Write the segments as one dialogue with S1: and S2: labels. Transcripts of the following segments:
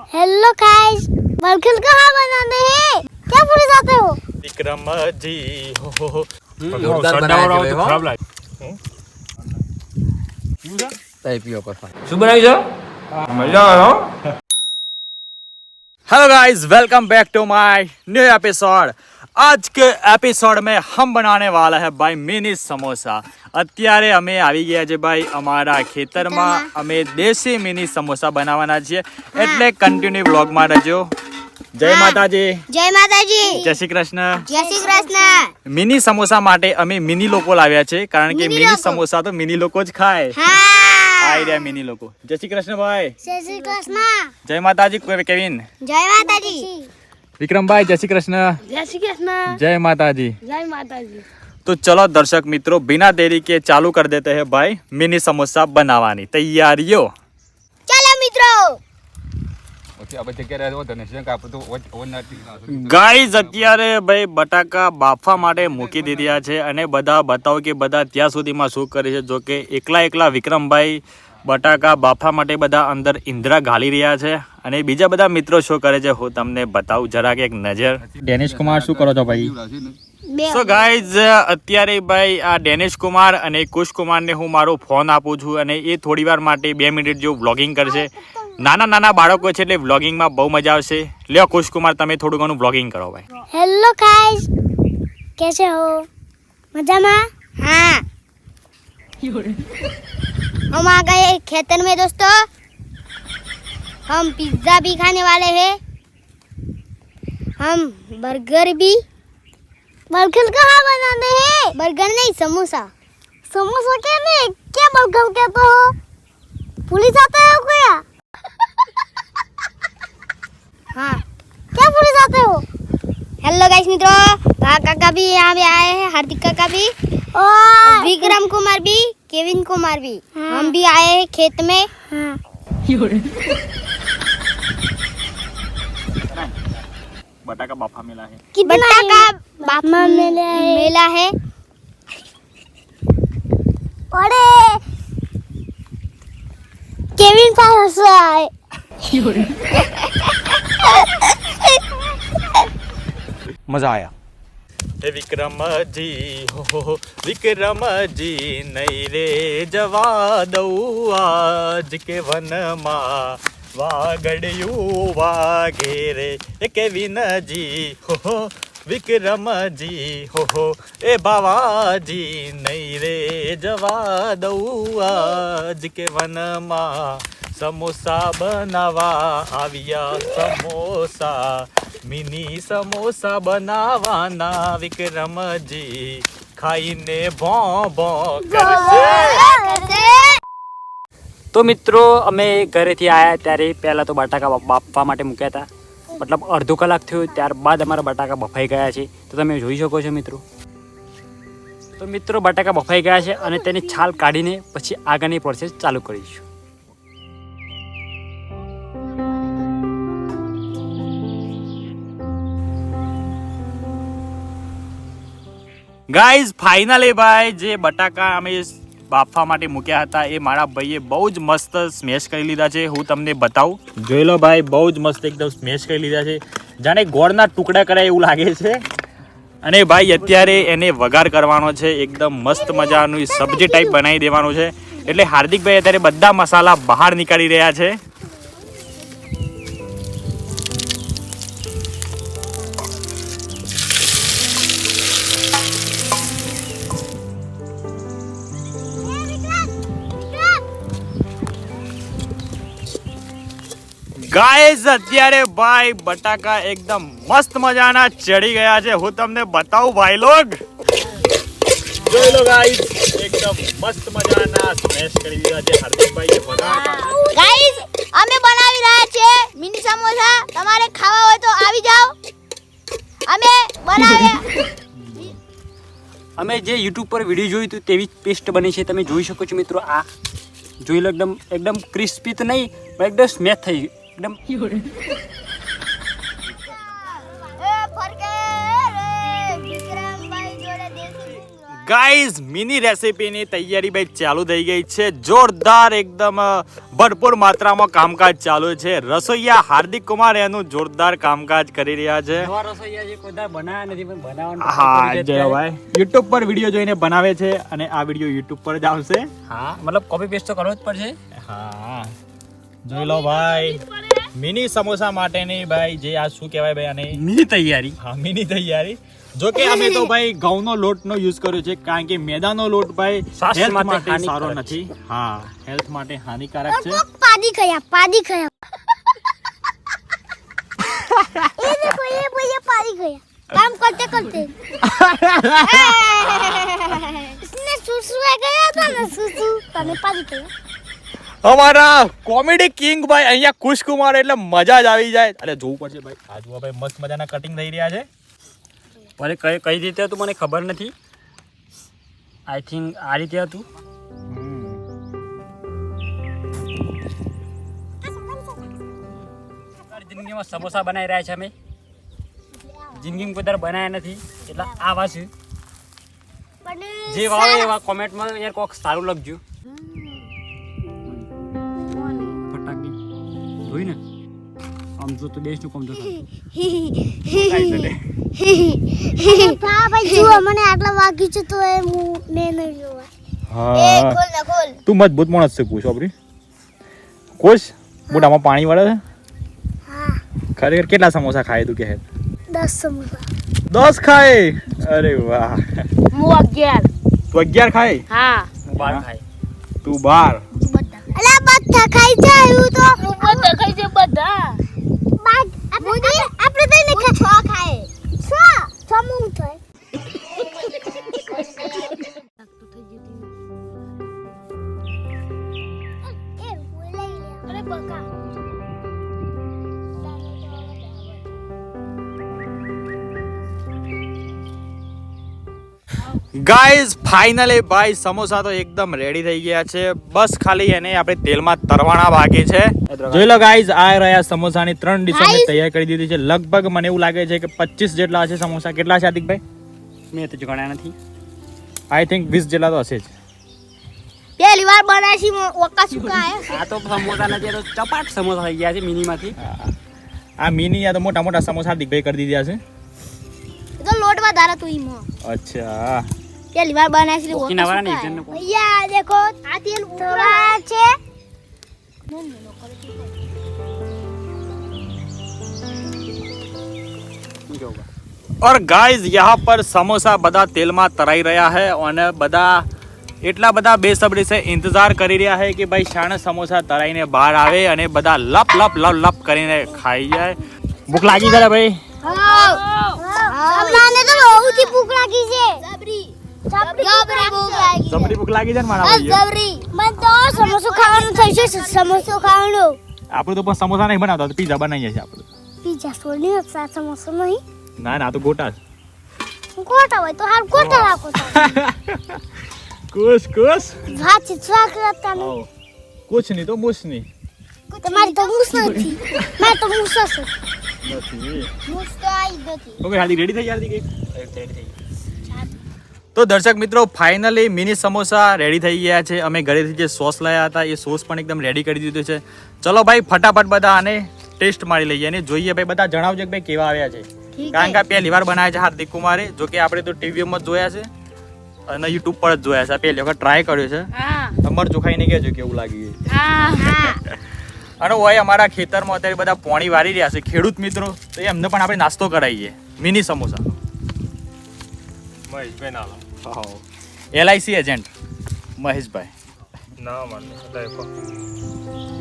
S1: Hello guys, burger कहाँ बनाने हैं? क्या भूल जाते हो?
S2: विक्रम जी हो
S3: જોરદાર બનાવ્યા છે ભાઈ, હો.
S2: ખરાબ લાગે
S3: ચાય પીઓ પર
S4: શું બનાવ્યું છે? મજા આવે.
S2: Hello guys, welcome back to my new episode. आज के एपिसोड में हम बनाने वाला है भाई मिनी समोसा। અત્યારે અમે આવી ગયા છે ભાઈ અમારા ખેતરમાં। અમે દેશી મિની સમોસા બનાવવાના છીએ, એટલે કન્ટિન્યુ વ્લોગમાં રહેજો। જય માતાજી,
S1: जय माताजी,
S2: જય શ્રી કૃષ્ણ।
S1: जय श्री कृष्ण।
S2: મિની સમોસા માટે અમે મિની લોકો લાવ્યા છે, કારણ કે
S1: મિની
S2: મિની
S1: લોકો?
S2: સમોસા તો મિની લોકો જ ખાય।
S1: हाँ,
S2: આ રહ્યા મિની લોકો। જય શ્રી કૃષ્ણ ભાઈ,
S1: जय श्री कृष्ण।
S2: જય માતાજી કેવિન,
S1: जय माताजी,
S2: વિક્રમભાઈ જય શ્રી કૃષ્ણ,
S1: जय श्री कृष्ण।
S2: जय माताजी।
S1: जय माताजी।
S2: तो चलो दर्शक मित्रों, बिना देरी के चालू कर देते हैं भाई मिनी समोसा बनावानी तैयारियों।
S1: चलो मित्रों,
S3: ઓકે આ બધી ક્યારે આવ્યો તને શેક આપણે તો ઓનનાથી
S2: ગાઈઝ અત્યારે ભાઈ બટાકા બાફવા માટે મૂકી દીધા છે, અને બધા બતાવો કે બધા ત્યાં સુધીમાં શું કરે છે। જો કે એકલા વિક્રમભાઈ બટાકા બાફવા માટે બધા અંદર ઇંદરા ગાળી રહ્યા છે, અને બીજા બધા મિત્રો શું કરે છે હું તમને બતાવું જરાક એક નજર। ડેનિશ કુમાર શું કરો છો ભાઈ? સો ગાઈઝ અત્યારે ભાઈ આ ડેનિશ કુમાર અને કુશ કુમારને હું મારો ફોન આપું છું, અને એ થોડી વાર માટે 2 મિનિટ જેવું વ્લોગિંગ કરશે। નાના બાળકો છે એટલે વ્લોગિંગમાં બહુ મજા આવશે। લ્યો કુશ કુમાર તમે થોડું ઘણું વ્લોગિંગ કરો ભાઈ।
S1: हेलो गाइस, कैसे हो? मजा में? हाँ। हम आ गए खेतन में दोस्तों। हम पिज्जा भी खाने वाले हैं, हम बर्गर भी। बर्गर कहाँ बनाने हैं? बर्गर नहीं, समोसा। समोसा क्या नहीं, क्या बर्गर कहते हो? पुलिस आता है क्या? हाँ, क्या पुलिस आते हो? हेलो गाइस मित्रों, काका भी यहाँ पे आए हैं, हार्दिक काका भी, और विक्रम कुमार भी, केविन कुमार भी। हम भी आए हैं खेत में।
S2: બટાકા બાફા મેલા है।
S1: बटाका बापमा मेला है। अरे केविन पास आए।
S2: मजा आया। हे विक्रमजी हो विक्रमजी, नहीं रे जवा दऊ आज के वनमा वागड़िયું વાગે રે। એ કેવિનજી હો વિક્રમજી હો એ બાવાજી, નહીં રે જવા દઉં આજ કે વનમાં સમોસા બનાવવા આવ્યા। સમોસા મિની સમોસા બનાવવાના વિક્રમજી, ખાઈને ભો કરશે। તો મિત્રો અમે ઘરેથી આવ્યા ત્યારે પહેલાં તો બટાકા બાફવા માટે મૂક્યા હતા, મતલબ અડધો કલાક થયો, ત્યારબાદ અમારા બટાકા બફાઈ ગયા છે। તો તમે જોઈ શકો છો મિત્રો। તો મિત્રો બટાકા બફાઈ ગયા છે, અને તેની છાલ કાઢીને પછી આગળની પ્રોસેસ ચાલુ કરીશું। ગાઈઝ ફાઇનલી ભાઈ જે બટાકા અમે બાફવા માટે મૂક્યા હતા એ મારા ભાઈએ બહુ જ મસ્ત સ્મેશ કરી લીધા છે। હું તમને બતાવું, જોઈ લો ભાઈ, બહુ જ મસ્ત એકદમ સ્મેશ કરી લીધા છે, જાણે ગોળના ટુકડા કરાય એવું લાગે છે। અને ભાઈ અત્યારે એને વઘાર કરવાનો છે, એકદમ મસ્ત મજાનું સબ્જી ટાઈપ બનાવી દેવાનું છે। એટલે હાર્દિકભાઈ અત્યારે બધા મસાલા બહાર નીકાળી રહ્યા છે। ગાઈઝ અત્યારે ભાઈ બટાકા એકદમ મસ્ત મજાના ચડી ગયા છે। હું તમને બતાવું ભાઈ લોગ, જોઈ લો ગાઈઝ, એકદમ મસ્ત મજાના સ્મેશ કરી દીધા છે હાર્દિકભાઈએ વઘાર।
S1: गाइस, અમે બનાવી રહ્યા છે મિની સમોસા। તમારે ખાવા હોય તો આવી જાઓ। અમે બનાવ્યા।
S2: અમે જે યુટ્યુબ પર વિડીયો જોયું હતું તેવી જ પેસ્ટ બની છે, તમે જોઈ શકો છો મિત્રો। આ જોઈ લો, એકદમ ક્રિસ્પી તો નહીં પણ એકદમ સ્મેશ થઈ એકદમ। ગાઈઝ મિની રેસીપીની તૈયારી ભાઈ ચાલુ થઈ ગઈ છે. જોરદાર એકદમ ભરપૂર માત્રામાં કામકાજ ચાલુ છે. રસોઈયા હાર્દિક કુમાર એનું જોરદાર કામકાજ કરી રહ્યા છે.
S5: નવા રસોઈયા જે કોઈ દાડો બનાવ્યા નથી પણ બનાવવાનું
S2: હા
S5: કરી દે
S2: જયભાઈ યુટ્યુબ પર વિડીયો જોઈને બનાવે છે અને આ વિડીયો યુટ્યુબ પર જ આવશે.
S5: હા મતલબ કોપી પેસ્ટ તો કરવો જ પડશે.
S2: હા જોઈ લો ભાઈ મિની સમોસા માટેની ભાઈ જે આ શું કહેવાય ભાઈ આને
S5: મિની તૈયારી.
S2: હા મિની તૈયારી. જો કે અમે તો ભાઈ ઘઉંનો લોટનો યુઝ કર્યો છે કારણ કે મેદાનો લોટ ભાઈ
S5: સ્વાસ્થ્ય
S2: હેલ્થ
S5: માટે
S2: માટે સારો
S5: હાનિકારક
S2: નથી. હા હેલ્થ માટે હાનિકારક છે.
S1: पादी खया ये देखो ये भैया पादी खया काम करते करते इसने सुसु गया था ना सुसु तने पादी खया
S2: અમારા કોમેડી કિંગ ભાઈ અહીંયા ખુશકુમાર એટલે મજા જ આવી જાય. અરે જોવું પડશે ભાઈ. આ જુઓ ભાઈ મસ્ત મજાના કટિંગ થઈ રહ્યા છે.
S5: પણ કઈ રીતે હતું મને ખબર નથી. આઈ થિંક આ રીતે હતું. જિંદગીમાં સમોસા બનાવી રહ્યા છે અમે. જિંદગીમાં કોઈ દર બનાવ્યા નથી એટલે આવા છે. જે વાળો એવા કોમેન્ટમાં યાર કોક સારું લખજો. ફટાકી જોઈ ને આમ જો તો દેશનું કામ તો
S1: હા ભાઈ જુઓ મને આટલા વાગી છે તો એ ને નહીં જોવા એ
S2: હા
S1: ખોલ ના ખોલ
S2: તું મજબૂત માણસ છે કુશ આપણી. કુશ મોઢામાં પાણી વળે છે.
S1: હા
S2: ખરેખર કેટલા સમોસા ખાય તું કે
S1: 10 સમોસા
S2: 10 ખાય. અરે વાહ
S1: હું 11
S2: તું 11 ખાય.
S1: હા
S5: હું બહાર ખાય.
S2: તું 12.
S1: અલા બધા ખાઈ જાય તો બધા ખાઈ જાય બધા આપણે તો ને 6 ખાય 6 મું થાય અરે બકા
S2: ગાઈઝ ફાઇનલી ભાઈ સમોસા તો એકદમ રેડી થઈ ગયા છે. બસ ખાલી એને આપણે તેલમાં તરવાના બાકી છે. જોઈ લો ગાઈઝ આ રહ્યા સમોસાની 3 ડીશો મેં તૈયાર કરી દીધી છે. લગભગ મને એવું લાગે છે કે 25 જેટલા હશે સમોસા. કેટલા છે હાર્દિકભાઈ?
S5: મેં તો ગણ્યા નથી.
S2: આઈ થિંક 20 જેટલા તો હશે જ.
S1: પહેલી વાર બનાવી ઓકા સુકા આયા
S5: આ તો સમોસા નથી, આ તો ચપાટ સમોસા થઈ ગયા છે મિનીમાંથી.
S2: આ મિની આ તો મોટા મોટા સમોસા હાર્દિકભાઈ કરી દીધા છે.
S1: તો લોટ વધારે તું ઈમો
S2: અચ્છા
S1: પહેલી વાર બનાવી
S5: ઓકીના વાળા ને એકજણને કહો.
S1: ભૈયા દેખો આ તેલ ઉતરવા છે
S5: શું કહું બા?
S2: और गाइस यहाँ पर समोसा બધા તેલમાં તરાઈ રહ્યા છે અને બધા એટલા બધા બેસબરી સે ઇંતજાર કરી રહ્યા છે કે ભાઈ શાણે સમોસા તરાઈને બહાર આવે અને બધા લપ લપ લપ લપ કરીને ખાઈ જાય. ભૂખ લાગી છે ભાઈ?
S1: હમણાં તો બહુ જ ભૂખ લાગી છે જબરી ભૂખ લાગી
S2: જબરી ભૂખ લાગી છે ને મારા ભાઈઓ.
S1: જબરી મને તો સમોસો ખાવાનું થઈ છે સમોસો ખાવાનું
S2: આપણે તો પણ સમોસા નહીં બનાવતા તો પીઝા બનાવીએ છીએ આપણે.
S1: પીઝા સોની સમોસો નહીં
S2: ના ના આ તો ગોટા છે.
S1: ગોટા હોય તો હાર ગોટા રાખો
S2: કુશ કુશ
S1: ભાચી સ્વાગ કરતા નહીં
S2: આવો. કુછ નહીં તો મુશ નહીં.
S1: તમારી તો મૂસ નથી મેં તો મૂસ છે
S2: નથી.
S1: મૂસ તો આઈ નથી
S2: ઓકે હાલી રેડી થઈ યાર તો દર્શક મિત્રો ફાઇનલી મિની સમોસા રેડી થઈ ગયા છે. અમે ઘરેથી જે સોસ લાયા હતા એ સોસ પણ એકદમ રેડી કરી દીધું છે. ચલો ભાઈ ફટાફટ બધા આને ટેસ્ટ મારી લઈએ અને જોઈએ ભાઈ બધા જણાવજો કે ભાઈ કેવા આવ્યા છે. કારણ કે આ પહેલી વાર બનાવ્યા છે હાર્દિક કુમારે. જો કે આપણે તો ટીવીમાં જ જોયા છે અને યુટ્યુબ પર જ જોયા છે. પહેલી વખત ટ્રાય કર્યો છે. તમારે ચોખાઈને કહેજો કેવું લાગ્યું. અને હોય અમારા ખેતરમાં અત્યારે બધા પોણી વારી રહ્યા છે ખેડૂત મિત્રો, તો એમને પણ આપણે નાસ્તો કરાવીએ મિની સમોસા.
S4: મહેશભાઈ ના
S2: LIC એજન્ટ મહેશભાઈ.
S4: ના મને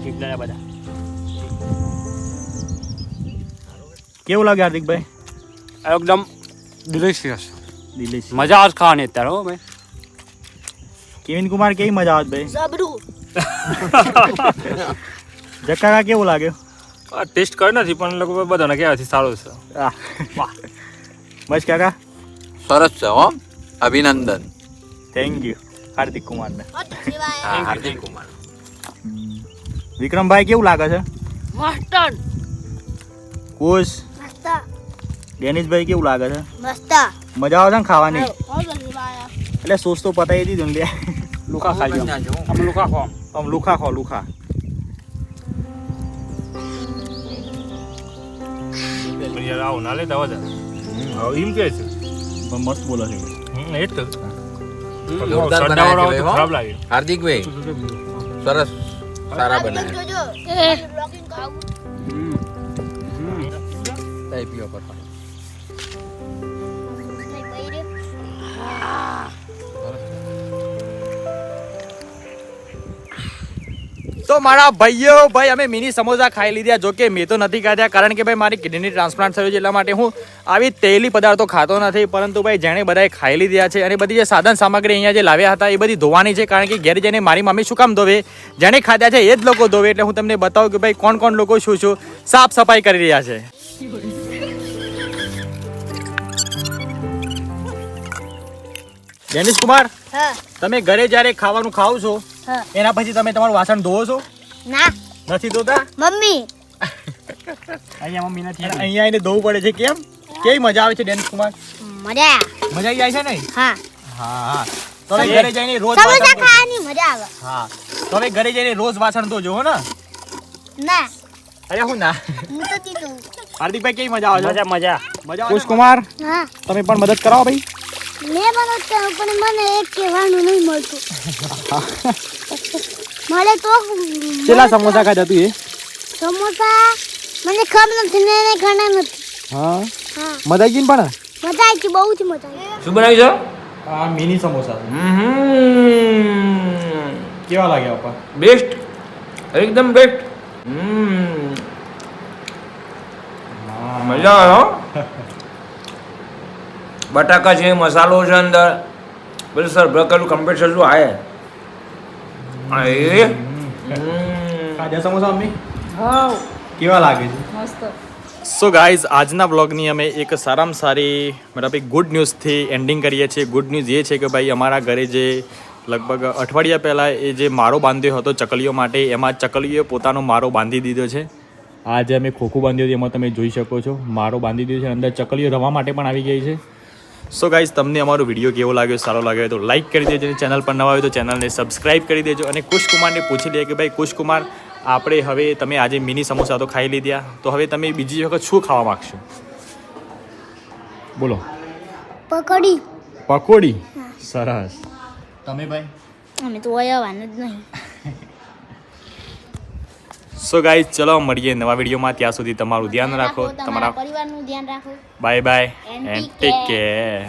S5: કેટલા બધા
S2: કેવું લાગે હાર્દિકભાઈ?
S5: એકદમ ડિલિશિયસ.
S2: દિલેશ
S5: મજા આવે છે ખાવાની અત્યારે. હો ભાઈ
S2: કેવિન કુમાર કેવી મજા આવે ભાઈ?
S1: જબરું
S2: જક્કા કેવું લાગ્યું?
S4: ટેસ્ટ કર્યો નથી પણ લોકો બધાને કહેવાથી સારું છે.
S2: વાહ બસ કાકા
S6: સરસ છે હો, અભિનંદન.
S2: થેન્ક યુ હાર્દિક કુમારને.
S6: હાર્દિક કુમાર
S2: વિક્રમભાઈ કેવું લાગે છે?
S1: મસ્ત
S2: કુશ
S1: મસ્ત
S2: ડેનિશભાઈ કેવું લાગે છે?
S1: મસ્ત
S2: મજા આવે છે ને ખાવાની? એટલે સોસ તો પતાવી દીધું ને લે.
S5: લુખા ખાઈ ગયો આમ લુખા ખો
S2: આમ લુખા ખો લુખા.
S4: પણ યાર આવું ના લેતા વધારે હવે એમ કે છે
S2: પણ મસ્ત બોલે છે.
S4: એ જ તો
S6: જોરદાર
S4: સડાવાળો
S6: બનાવ્યા છે
S4: તો
S6: ભાઈ,
S4: ખરાબ
S6: હો.
S4: લાગે
S6: હાર્દિકભાઈ સરસ સારા બનાવ્યા
S1: જોજો
S2: Eh.
S1: બ્લોગિંગ ખાવું
S6: ચાય પીવો પપ્પા.
S1: થઈ બૈરે
S2: તો મારા ભાઈઓ ભાઈ અમે મિની સમોસા ખાઈ લીધા. જો કે મેં તો નથી ખાધા કારણ કે ભાઈ મારી કિડની ટ્રાન્સપ્લાન્ટ થયું છે એટલા માટે હું આવી તેલી પદાર્થો ખાતો નથી. પરંતુ ભાઈ જેણે બધાએ ખાઈ લીધા છે અને બધી જે સાધન સામગ્રી અહીંયા જે લાવ્યા હતા એ બધી ધોવાની છે કારણ કે ઘેર જઈને મારી મમ્મી શું કામ ધોવે, જેણે ખાધા છે એ જ લોકો ધોવે. એટલે હું તમને બતાવું કે ભાઈ કોણ કોણ લોકો શું શું સાફ સફાઈ કરી રહ્યા છે. ડેનિશ કુમાર,
S1: હા
S2: તમે ઘરે જ્યારે ખાવાનું ખાવ છો
S1: હા
S2: એના પછી તમે તમારું વાસણ ધોવો છો?
S1: ના
S2: નથી ધોતા?
S1: મમ્મી
S5: અહીંયા મમ્મી નથી
S2: અને અહીંયા આવીને ધોવું પડે છે. કેમ? કેવી મજા આવે છે ડેનિશ કુમાર?
S1: મજા
S2: મજા આવી જાય છે ને?
S1: હા
S2: હા હા. તો હવે ઘરે જઈને રોજ
S1: સમોસા
S2: વાસણ ધોજો.
S1: ખાવાની મજા આવે
S2: હા તો હવે ઘરે જઈને રોજ વાસણ ધોજો હો ને?
S1: ના
S2: અરે હું ના.
S1: હું તો દીધું
S2: હાર્દિકભાઈ કેવી મજા આવે છે?
S5: મજા મજા
S2: મજા આવે કુમાર
S1: હા
S2: તમે પણ મદદ કરાવો ભાઈ.
S1: મેં મદદ કરું પણ મને એક કહેવાનું નહીં મળતું મળે તો
S2: કેટલા સમોસા ખાધા તું એ?
S1: સમોસા મને ખબર નથી ને એને ખાના નથી
S2: હા
S1: હા
S2: મજા આવી ગઈ ને પણ?
S1: મજા આવી છે બહુ જ મજા આવી
S6: શું બનાવ્યું છે?
S2: હા મિની સમોસા કેવા લાગ્યા પપ્પા?
S6: બેસ્ટ એકદમ બેસ્ટ. મજા આવે હો. બટાકા છે, મસાલો છે અંદર, બધું સર બ્રકલું કમ્પ્લીટ છે. શું આયે
S2: ખાધા સમોસા મમ્મી? કેવા લાગે છે? સો ગાઈઝ આજના વ્લોગની અમે એક સારામાં સારી મતલબ એક ગુડ ન્યૂઝથી એન્ડિંગ કરીએ છીએ. ગુડ ન્યૂઝ એ છે કે ભાઈ અમારા ઘરે જે લગભગ અઠવાડિયા પહેલાં એ જે મારો બાંધ્યો હતો ચકલીઓ માટે, એમાં ચકલીઓએ પોતાનો મારો બાંધી દીધો છે. આ જે અમે ખોખું બાંધ્યું હતું એમાં તમે જોઈ શકો છો મારો બાંધી દીધો છે. અંદર ચકલીઓ રવા માટે પણ આવી ગઈ છે. સો ગાઈઝ તમને અમારો વિડીયો કેવો લાગ્યો, સારો લાગ્યો તો લાઇક કરી દેજો. ચેનલ પર નવા હોય તો ચેનલને સબસ્ક્રાઇબ કરી દેજો. અને કુશકુમારને પૂછી લે કે ભાઈ કુશકુમાર આપણે હવે તમે આજે મિની સમોસા તો ખાઈ લીધા, તો હવે તમે બીજી વખત શું ખાવા માગશો? બોલો.
S1: પકોડી
S2: પકોડી. સરસ. તમે ભાઈ?
S1: અમે તો આવવાનું જ નહીં.
S2: સો ગાઈઝ ચલો મળીએ નવા વિડીયોમાં. ત્યાં સુધી તમારું ધ્યાન રાખો, તમારા
S1: પરિવારનું ધ્યાન રાખો.
S2: Bye bye
S1: And
S2: and
S1: take
S2: take care.